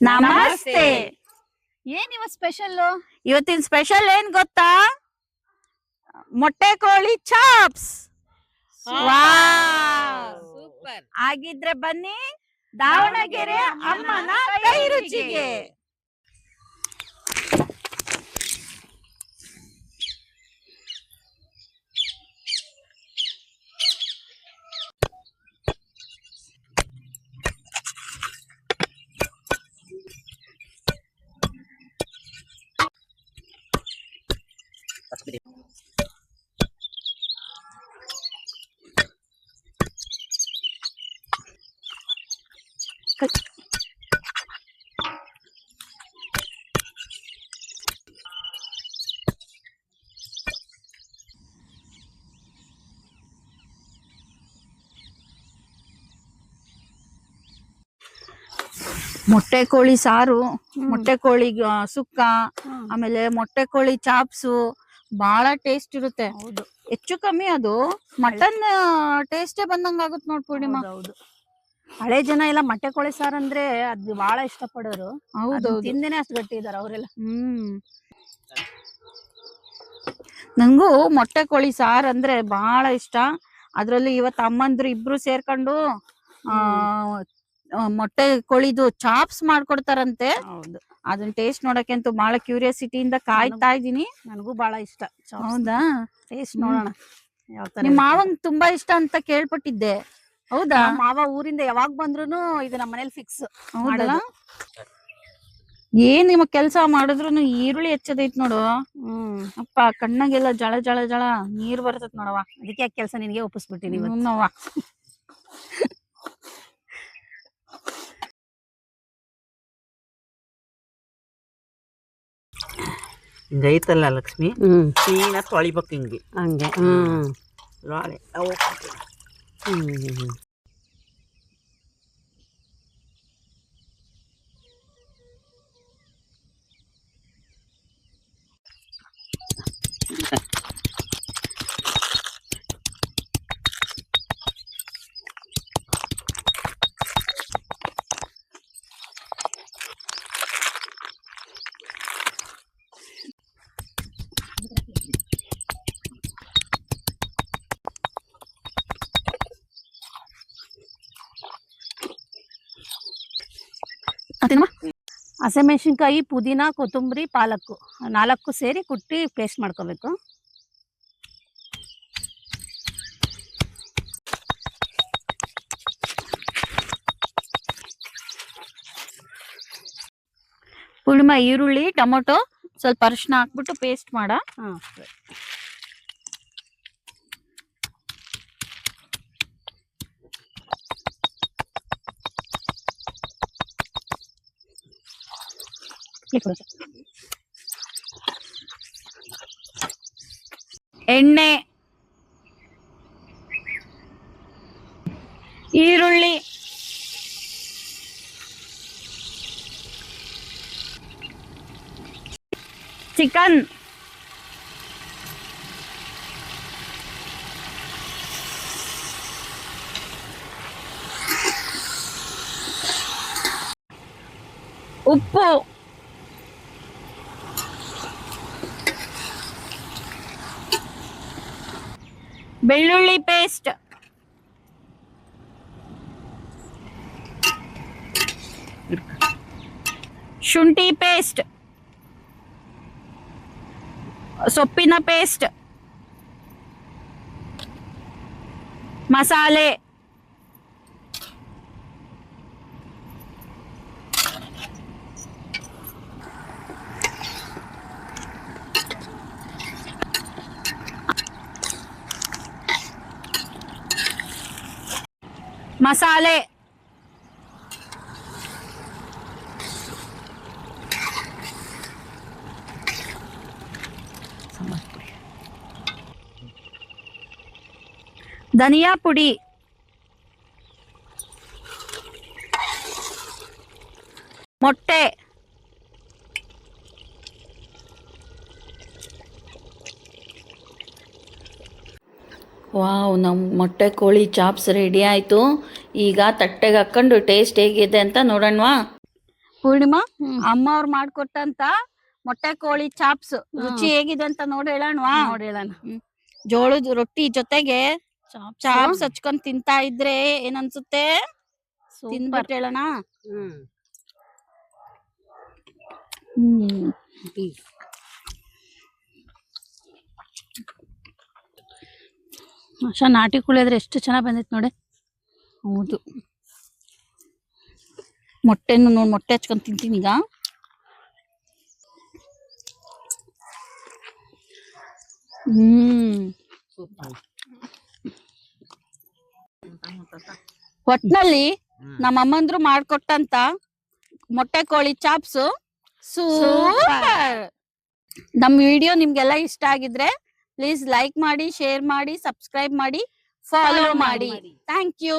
ನಮಸ್ತೆ. ಏನಿವ ಸ್ಪೆಷಲ್? ಇವತ್ತಿನ ಸ್ಪೆಷಲ್ ಏನ್ ಗೊತ್ತಾ? ಮೊಟ್ಟೆ ಕೋಳಿ ಚಾಪ್ಸ್. ಸೂಪರ್. ಆಗಿದ್ರೆ ಬನ್ನಿ ದಾವಣಗೆರೆ ಅಮ್ಮನ ಕೈ ರುಚಿಗೆ. ಮೊಟ್ಟೆ ಕೋಳಿ ಸಾರು, ಮೊಟ್ಟೆ ಕೋಳಿ ಸುಕ್ಕ, ಆಮೇಲೆ ಮೊಟ್ಟೆ ಕೋಳಿ ಚಾಪ್ಸು ಬಹಳ ಟೇಸ್ಟ್ ಇರುತ್ತೆ. ಹೌದು, ಹೆಚ್ಚು ಕಮ್ಮಿ ಅದು ಮಟನ್ ಟೇಸ್ಟೇ ಬಂದಂಗ ಆಗುತ್ತೆ ನೋಡ್ ಪೂರ್ಣಿಮಾ. ಹೌದು. ಹಳೆ ಜನ ಎಲ್ಲ ಮೊಟ್ಟೆ ಕೋಳಿ ಸಾರು ಅಂದ್ರೆ ಅದು ಬಹಳ ಇಷ್ಟ ಪಡೋರು. ಹೌದು, ತಿಂದೇನೆ ಅಷ್ಟು ಗಟ್ಟಿ ಇದಾರೆ ಅವರೆಲ್ಲ. ನಂಗೂ ಮೊಟ್ಟೆ ಕೋಳಿ ಸಾರು ಅಂದ್ರೆ ಬಹಳ ಇಷ್ಟ. ಅದ್ರಲ್ಲಿ ಇವತ್ತು ಅಮ್ಮಂದ್ರು ಇಬ್ರು ಸೇರ್ಕೊಂಡು ಮೊಟ್ಟೆ ಕೋಳಿದು ಚಾಪ್ಸ್ ಮಾಡ್ಕೊಡ್ತಾರಂತೆ. ಹೌದು, ಅದನ್ನ ಟೇಸ್ಟ್ ನೋಡಕ್ಕೆ ಅಂತೂ ಬಹಳ ಕ್ಯೂರಿಯಾಸಿಟಿಯಿಂದ ಕಾಯ್ತಾ ಇದೀನಿ. ನನಗೂ ಬಹಳ ಇಷ್ಟ. ಹೌದಾ? ಟೇಸ್ಟ್ ನೋಡೋಣ ಯಾವ ತರ. ನಿಮ್ ಮಾವಂಗ್ ತುಂಬಾ ಇಷ್ಟ ಅಂತ ಕೇಳ್ಪಟ್ಟಿದ್ದೆ. ಹೌದಾ? ಮಾವ ಊರಿಂದ ಯಾವಾಗ ಬಂದ್ರು ಇದು ನಮ್ಮ ಮನೇಲಿ ಫಿಕ್ಸ್. ಹೌದಾ? ಏನ್ ನಿಮ್ಮ ಕೆಲ್ಸ ಮಾಡಿದ್ರು ಈರುಳ್ಳಿ ಹೆಚ್ಚದೈತ್ ನೋಡು. ಅಪ್ಪ ಕಣ್ಣಾಗೆಲ್ಲ ಜಳ ಜಳ ಜಳ ನೀರ್ ಬರ್ತತ್ ನೋಡವ. ಅದಕ್ಕೆ ಯಾಕೆ ಕೆಲಸ ನಿನಗೆ ಒಪ್ಪಿಸ್ಬಿಟ್ಟಿನಿ. ಹಿಂಗೈತಲ್ಲ ಲಕ್ಷ್ಮಿ, ಕ್ಲೀನ ತೊಳಿಬೇಕು ಹಿಂಗೆ ಹಂಗೆ. ಲಾಳೆ ಹಸಿಮೆಣಸಿನ್ಕಾಯಿ, ಪುದೀನ, ಕೊತ್ತಂಬರಿ, ಪಾಲಕ್ಕು 4 ಸೇರಿ ಕುಟ್ಟಿ ಪೇಸ್ಟ್ ಮಾಡ್ಕೋಬೇಕು. ಪೂರ್ಣಿಮಾ, ಈರುಳ್ಳಿ, ಟೊಮೊಟೊ, ಸ್ವಲ್ಪ ಅರಿಶಿನ ಹಾಕ್ಬಿಟ್ಟು ಪೇಸ್ಟ್ ಮಾಡ. ಎಣ್ಣೆ, ಈರುಳ್ಳಿ, ಚಿಕನ್, ಉಪ್ಪು, ಬೆಳ್ಳುಳ್ಳಿ ಪೇಸ್ಟ್, ಶುಂಠಿ ಪೇಸ್ಟ್, ಸೊಪ್ಪಿನ ಪೇಸ್ಟ್, ಮಸಾಲೆ, ಮಸಾಲೆ, ಧನಿಯಾ ಪುಡಿ, ಮೊಟ್ಟೆ, ವಾವ್, ನಮ್ಮ ಮೊಟ್ಟೆ ಕೋಳಿ ಚಾಪ್ಸ್ ರೆಡಿ ಆಯಿತು. ಈಗ ತಟ್ಟೆಗೆ ಹಾಕ್ಕೊಂಡು ಟೇಸ್ಟ್ ಹೇಗಿದೆ ಅಂತ ನೋಡೋಣವಾ. ಪೂರ್ಣಿಮಾ ಹ್ಮ್. ಅಮ್ಮ ಅವ್ರು ಮಾಡ್ಕೊಟ್ಟಂತ ಮೊಟ್ಟೆ ಕೋಳಿ ಚಾಪ್ಸ್ ರುಚಿ ಹೇಗಿದೆ ಅಂತ ನೋಡಿ ಹೇಳೋಣವಾ? ನೋಡಿ ಹೇಳೋಣ. ಜೋಳದ ರೊಟ್ಟಿ ಜೊತೆಗೆ ಚಾಪ್ಸ್ ಹಚ್ಕೊಂಡ್ ತಿಂತಾ ಇದ್ರೆ ಏನನ್ಸುತ್ತೆ? ತಿಂದ್ಬಿಟ್ಟು ಹೇಳೋಣ. ಆಶಾ ನಾಟಿ ಕೋಳಿ ಆದ್ರೆ ಎಷ್ಟು ಚೆನ್ನಾಗ್ ಬಂದೈತ್ ನೋಡಿ. ಹೌದು, ಮೊಟ್ಟೆನು ನೋಡಿ, ಮೊಟ್ಟೆ ಹಚ್ಕೊಂಡ್ ತಿಂತೀನಿ ಈಗ. ಒಟ್ನಲ್ಲಿ ನಮ್ಮ ಅಮ್ಮಂದ್ರು ಮಾಡ್ಕೊಟ್ಟಂತ ಮೊಟ್ಟೆ ಕೋಳಿ ಚಾಪ್ಸ್ ಸೂಪರ್. ನಮ್ ವಿಡಿಯೋ ನಿಮ್ಗೆಲ್ಲ ಇಷ್ಟ ಆಗಿದ್ರೆ ಪ್ಲೀಸ್ ಲೈಕ್ ಮಾಡಿ, ಶೇರ್ ಮಾಡಿ, ಸಬ್ಸ್ಕ್ರೈಬ್ ಮಾಡಿ, ಫಾಲೋ ಮಾಡಿ. Thank you.